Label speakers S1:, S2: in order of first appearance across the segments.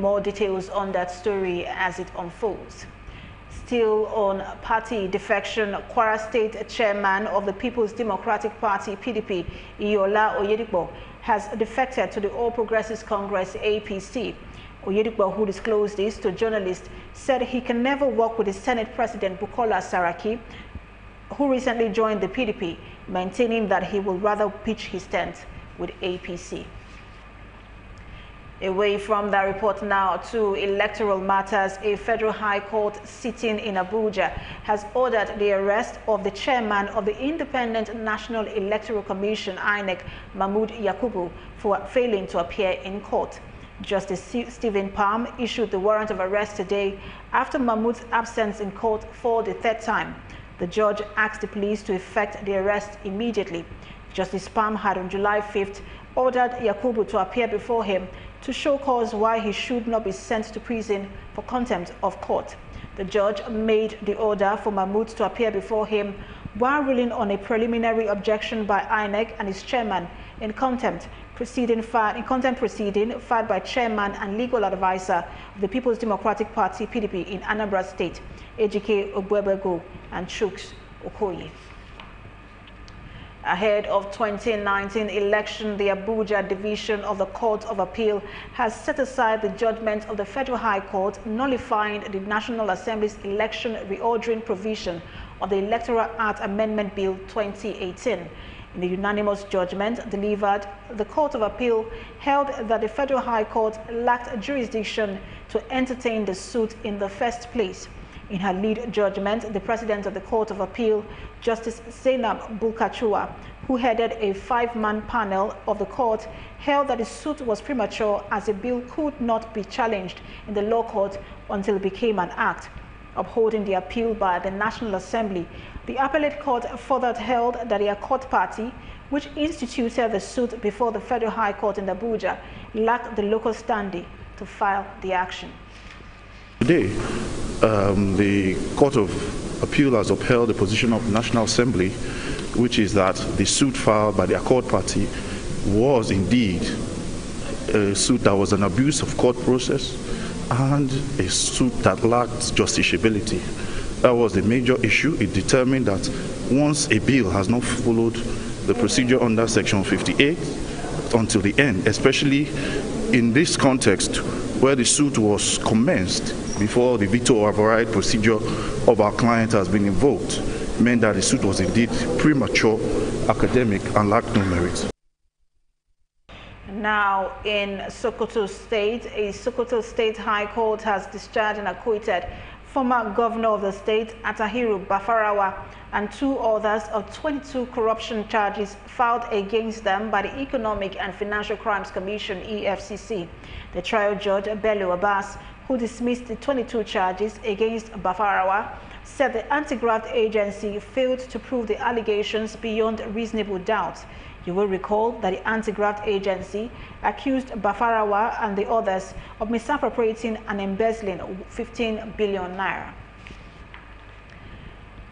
S1: more details on that story as it unfolds. Still on party defection, Kwara State Chairman of the People's Democratic Party, PDP, Iola Oyedipo, has defected to the All Progressives Congress, APC. Oyedipo, who disclosed this to journalists, said he can never work with the Senate President Bukola Saraki, who recently joined the PDP, maintaining that he will rather pitch his tent with APC. Away from that report now to electoral matters, a federal high court sitting in Abuja has ordered the arrest of the chairman of the Independent National Electoral Commission, INEC, Mahmood Yakubu, for failing to appear in court. Justice Stephen Palm issued the warrant of arrest today after Mahmood's absence in court for the third time. The judge asked the police to effect the arrest immediately. Justice Palm had on July 5th ordered Yakubu to appear before him to show cause why he should not be sent to prison for contempt of court. The judge made the order for Mahmood to appear before him while ruling on a preliminary objection by INEC and its chairman in contempt proceeding filed by chairman and legal advisor of the People's Democratic Party, PDP, in Anambra State, Ejike Ogwebego and Chuks Okoye. Ahead of 2019 election, the Abuja Division of the Court of Appeal has set aside the judgment of the Federal High Court nullifying the National Assembly's election reordering provision of the Electoral Act Amendment Bill 2018. In the unanimous judgment delivered, the Court of Appeal held that the Federal High Court lacked jurisdiction to entertain the suit in the first place. In her lead judgment, the President of the Court of Appeal, Justice Zainab Bulkachua, who headed a 5-man panel of the court, held that the suit was premature as the bill could not be challenged in the law court until it became an act. Upholding the appeal by the National Assembly, the appellate court further held that the Accord Party, which instituted the suit before the Federal High Court in Abuja, lacked the local standing to file the action.
S2: Today, the Court of Appeal has upheld the position of the National Assembly, which is that the suit filed by the Accord Party was indeed a suit that was an abuse of court process and a suit that lacked justiciability. That was the major issue. It determined that once a bill has not followed the procedure under Section 58 until the end, especially in this context where the suit was commenced before the veto override procedure of our client has been invoked, meant that the suit was indeed premature, academic, and lacked no merit.
S1: Now, in Sokoto State, a Sokoto State High Court has discharged and acquitted former governor of the state, Atahiru Bafarawa, and 2 others of 22 corruption charges filed against them by the Economic and Financial Crimes Commission, EFCC. The trial judge, Bello Abbas, who dismissed the 22 charges against Bafarawa, said the anti-graft agency failed to prove the allegations beyond reasonable doubt. You will recall that the anti-graft agency accused Bafarawa and the others of misappropriating and embezzling 15 billion naira.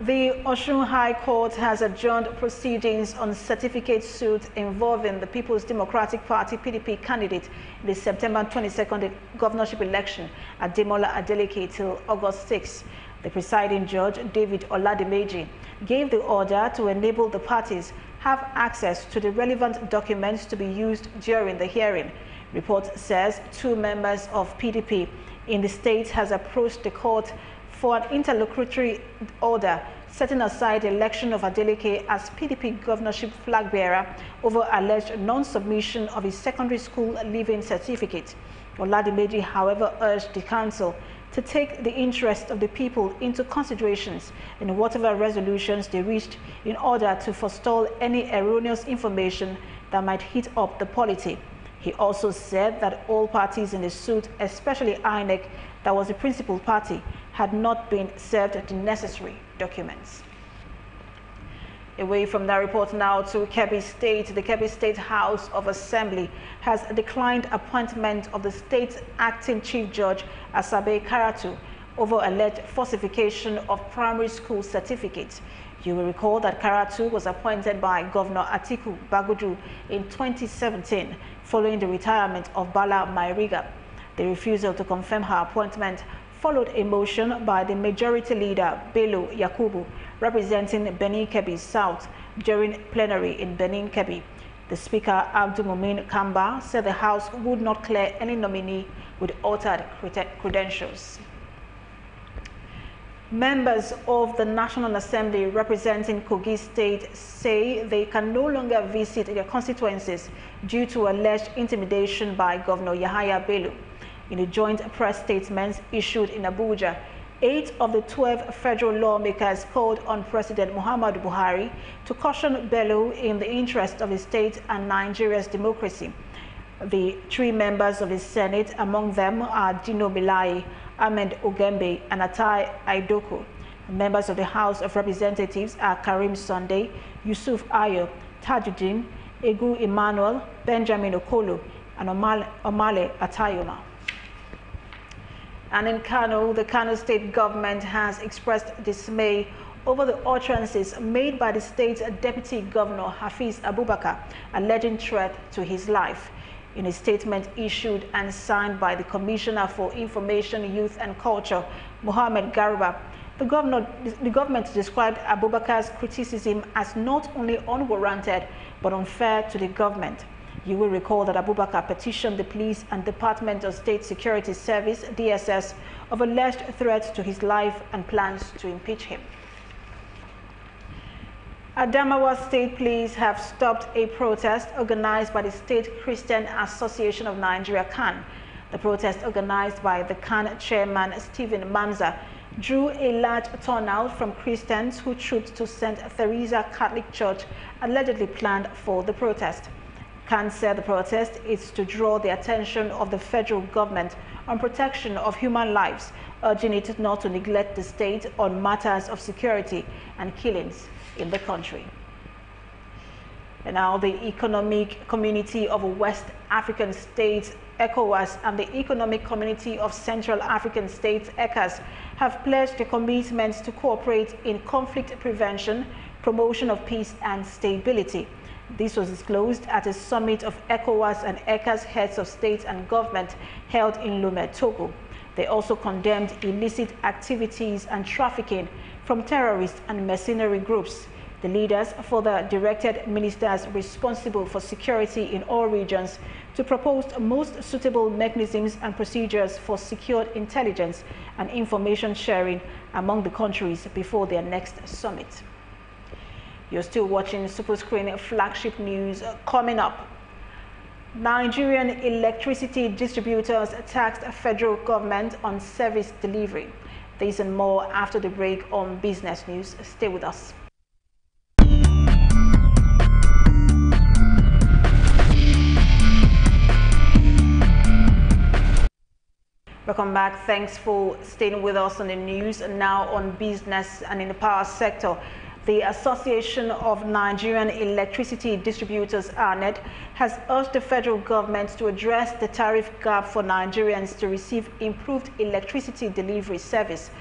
S1: The Osun High Court has adjourned proceedings on certificate suit involving the People's Democratic Party PDP candidate in the September 22nd governorship election at Demola Adeleke till August 6. The presiding judge, David Oladimeji, gave the order to enable the parties have access to the relevant documents to be used during the hearing. Report says 2 members of PDP in the state has approached the court for an interlocutory order setting aside the election of Adeleke as PDP governorship flag bearer over alleged non-submission of his secondary school leaving certificate. Oladimeji, however, urged the council to take the interest of the people into considerations in whatever resolutions they reached in order to forestall any erroneous information that might heat up the polity. He also said that all parties in the suit, especially INEC, that was the principal party, had not been served the necessary documents. Away from that report now to Kebbi State, the Kebbi State House of Assembly has declined appointment of the state's acting Chief Judge, Asabe Karatu, over alleged falsification of primary school certificates. You will recall that Karatu was appointed by Governor Atiku Bagudu in 2017 following the retirement of Bala Mairiga. The refusal to confirm her appointment followed a motion by the majority leader Bello Yakubu, representing Benin Kebbi South, during plenary in Benin Kebbi. The Speaker, Abdul Mumin Kamba, said the House would not clear any nominee with altered credentials. Members of the National Assembly representing Kogi State say they can no longer visit their constituencies due to alleged intimidation by Governor Yahaya Bello. In a joint press statement issued in Abuja, 8 of the 12 federal lawmakers called on President Muhammadu Buhari to caution Bello in the interest of the state and Nigeria's democracy. The 3 members of the Senate, among them are Dino Bilai, Ahmed Ogembe, and Atai Aidoko. Members of the House of Representatives are Karim Sunday, Yusuf Ayo, Tajuddin, Egu Emmanuel, Benjamin Okolo, and Omale Atayoma. And in Kano, the Kano state government has expressed dismay over the utterances made by the state's deputy governor Hafiz Abubakar, alleging threat to his life. In a statement issued and signed by the Commissioner for Information, Youth and Culture, Mohammed Garba, the government described Abubakar's criticism as not only unwarranted but unfair to the government. You will recall that Abubakar petitioned the Police and Department of State Security Service, DSS, of alleged threats to his life and plans to impeach him. Adamawa State Police have stopped a protest organized by the State Christian Association of Nigeria, CAN. The protest, organized by the CAN chairman Stephen Manza, drew a large turnout from Christians who trooped to St. Teresa Catholic Church, allegedly planned for the protest. CAN said the protest is to draw the attention of the federal government on protection of human lives, urging it not to neglect the state on matters of security and killings in the country. And now the Economic Community of West African States, ECOWAS, and the Economic Community of Central African States, ECAS, have pledged their commitments to cooperate in conflict prevention, promotion of peace and stability. This was disclosed at a summit of ECOWAS and ECAS heads of state and government held in Lomé, Togo. They also condemned illicit activities and trafficking from terrorist and mercenary groups. The leaders further directed ministers responsible for security in all regions to propose most suitable mechanisms and procedures for secured intelligence and information sharing among the countries before their next summit. You're still watching Superscreen flagship news. Coming up, Nigerian electricity distributors taxed federal government on service delivery. This and more after the break on Business News. Stay with us. Welcome back. Thanks for staying with us on the news. And now on business and in the power sector. The Association of Nigerian Electricity Distributors, ANED, has urged the federal government to address the tariff gap for Nigerians to receive improved electricity delivery service.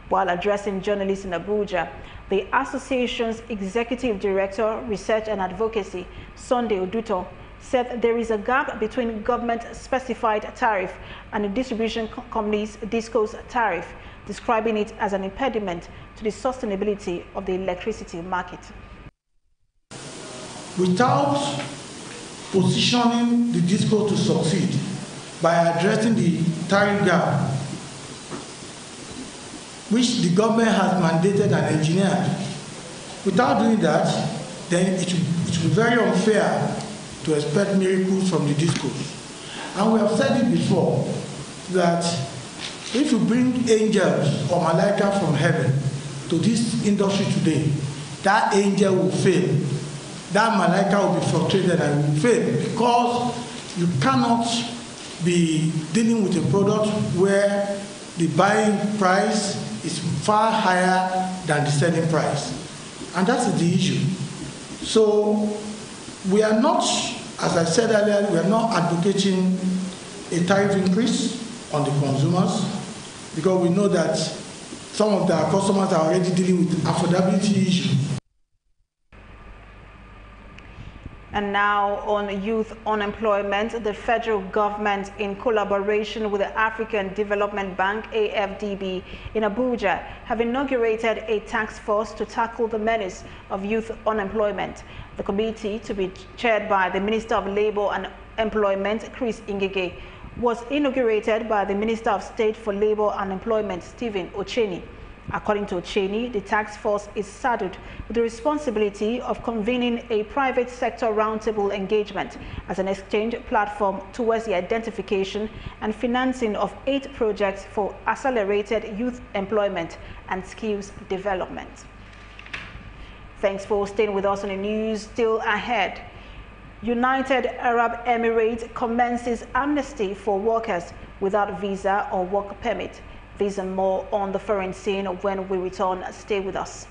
S1: While addressing journalists in Abuja, the association's Executive Director, Research and Advocacy, Sunday Oduto, said there is a gap between government-specified tariff and the distribution company's DISCO's tariff, describing it as an impediment to the sustainability of the electricity market.
S3: Without positioning the DISCO to succeed by addressing the tariff gap, which the government has mandated and engineered, without doing that, then it will be very unfair to expect miracles from the DISCOs. And we have said it before, that if you bring angels or malaika from heaven to this industry today, that angel will fail. That malaika will be frustrated and will fail, because you cannot be dealing with a product where the buying price is far higher than the selling price. And that's the issue. So we are not, as I said earlier, we are not advocating a tariff increase on the consumers, because we know that some of our customers are already dealing with affordability issues.
S1: And now on youth unemployment, the federal government, in collaboration with the African Development Bank, AFDB, in Abuja, have inaugurated a task force to tackle the menace of youth unemployment. The committee, to be chaired by the Minister of Labour and Employment, Chris Ngige, was inaugurated by the Minister of State for Labour and Employment, Stephen Ocheni. According to Ocheni, the task force is saddled with the responsibility of convening a private sector roundtable engagement as an exchange platform towards the identification and financing of 8 projects for accelerated youth employment and skills development. Thanks for staying with us on the news. Still ahead, United Arab Emirates commences amnesty for workers without visa or work permit. These and more on the foreign scene when we return. Stay with us.